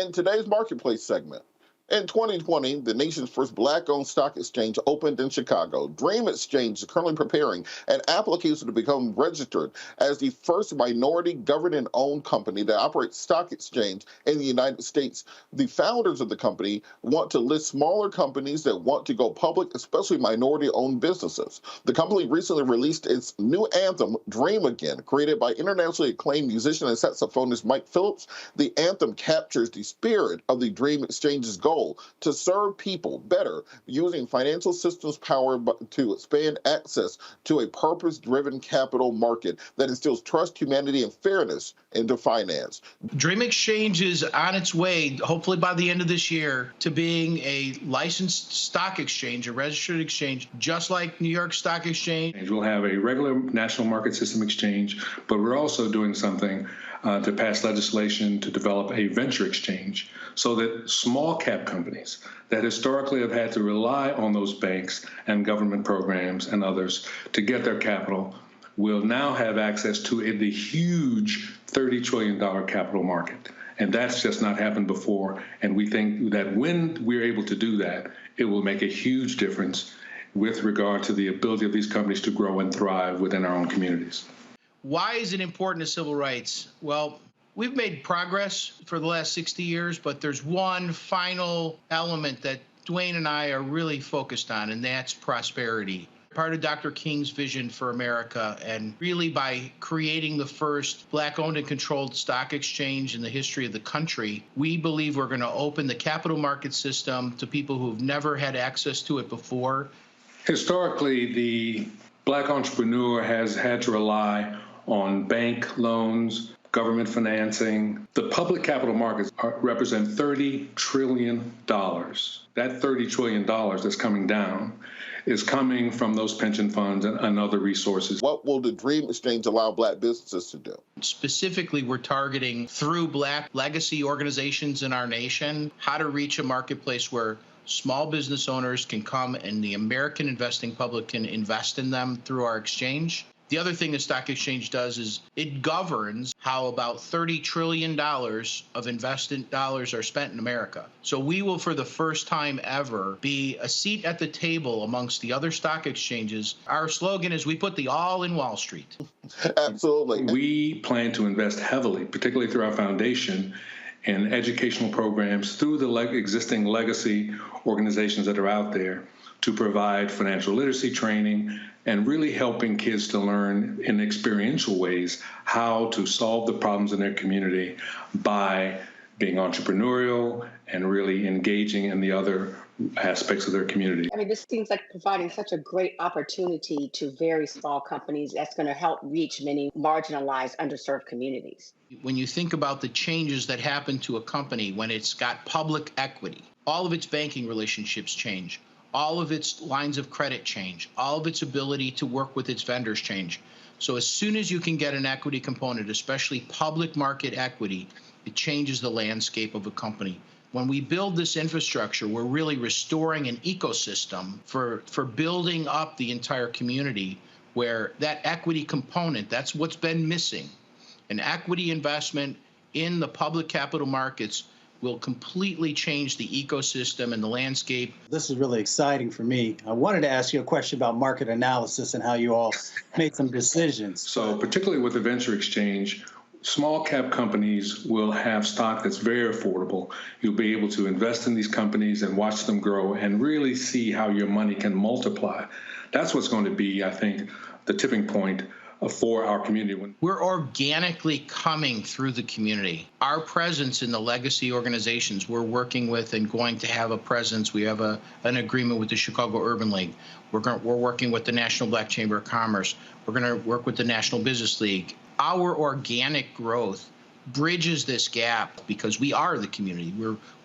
In today's marketplace segment, in 2020, the nation's first black-owned stock exchange opened in Chicago. Dream Exchange is currently preparing an application to become registered as the first minority governed and owned company that operates stock exchange in the United States. The founders of the company want to list smaller companies that want to go public, especially minority-owned businesses. The company recently released its new anthem, Dream Again, created by internationally acclaimed musician and saxophonist Mike Phillips. The anthem captures the spirit of the Dream Exchange's goal to serve people better using financial systems power to expand access to a purpose-driven capital market that instills trust, humanity, and fairness into finance. Dream Exchange is on its way, hopefully by the end of this year, to being a licensed stock exchange, a registered exchange, just like New York Stock Exchange. We'll have a regular national market system exchange, but we're also doing something to pass legislation to develop a venture exchange so that small cap companies that historically have had to rely on those banks and government programs and others to get their capital will now have access to the huge $30 trillion capital market. And that's just not happened before. And we think that when we're able to do that, it will make a huge difference with regard to the ability of these companies to grow and thrive within our own communities. Why is it important to civil rights? Well, we've made progress for the last 60 years, but there's one final element that Dwayne and I are really focused on, and that's prosperity. Part of Dr. King's vision for America, and really by creating the first black-owned and controlled stock exchange in the history of the country, we believe we're going to open the capital market system to people who've never had access to it before. Historically, the black entrepreneur has had to rely on bank loans, government financing. The public capital markets represent $30 trillion. That $30 trillion that's coming down is coming from those pension funds and other resources. What will the Dream Exchange allow black businesses to do? Specifically, we're targeting through black legacy organizations in our nation, how to reach a marketplace where small business owners can come and the American investing public can invest in them through our exchange. The other thing the stock exchange does is it governs how about $30 trillion of investment dollars are spent in America. So we will, for the first time ever, be a seat at the table amongst the other stock exchanges. Our slogan is we put the all in Wall Street. Absolutely. We plan to invest heavily, particularly through our foundation, in educational programs through the existing legacy organizations that are out there to provide financial literacy training and really helping kids to learn in experiential ways how to solve the problems in their community by being entrepreneurial and really engaging in the other aspects of their community. I mean, this seems like providing such a great opportunity to very small companies that's going to help reach many marginalized, underserved communities. When you think about the changes that happen to a company when it's got public equity, all of its banking relationships change, all of its lines of credit change, all of its ability to work with its vendors change. So as soon as you can get an equity component, especially public market equity, it changes the landscape of a company. When we build this infrastructure, we're really restoring an ecosystem for building up the entire community where that equity component, that's what's been missing. An equity investment in the public capital markets will completely change the ecosystem and the landscape. This is really exciting for me. I wanted to ask you a question about market analysis and how you all made some decisions. So particularly with the venture exchange, small cap companies will have stock that's very affordable. You'll be able to invest in these companies and watch them grow and really see how your money can multiply. That's what's going to be, I think, the tipping point for our community. We're organically coming through the community. Our presence in the legacy organizations we're working with and going to have a presence. We have an agreement with the Chicago Urban League. We're working with the National Black Chamber of Commerce. We're going to work with the National Business League. Our organic growth bridges this gap because we are the community.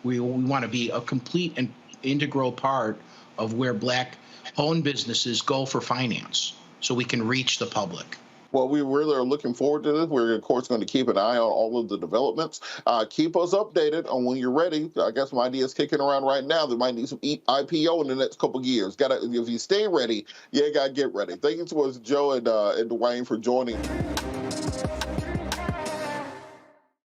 We want to be a complete and integral part of where black-owned businesses go for finance so we can reach the public. Well, we really are looking forward to this. We're, of course, going to keep an eye on all of the developments. Keep us updated on when you're ready. I got some ideas kicking around right now that might need some IPO in the next couple of years. If you stay ready, you got to get ready. Thank you so much, Joe and Dwayne, for joining.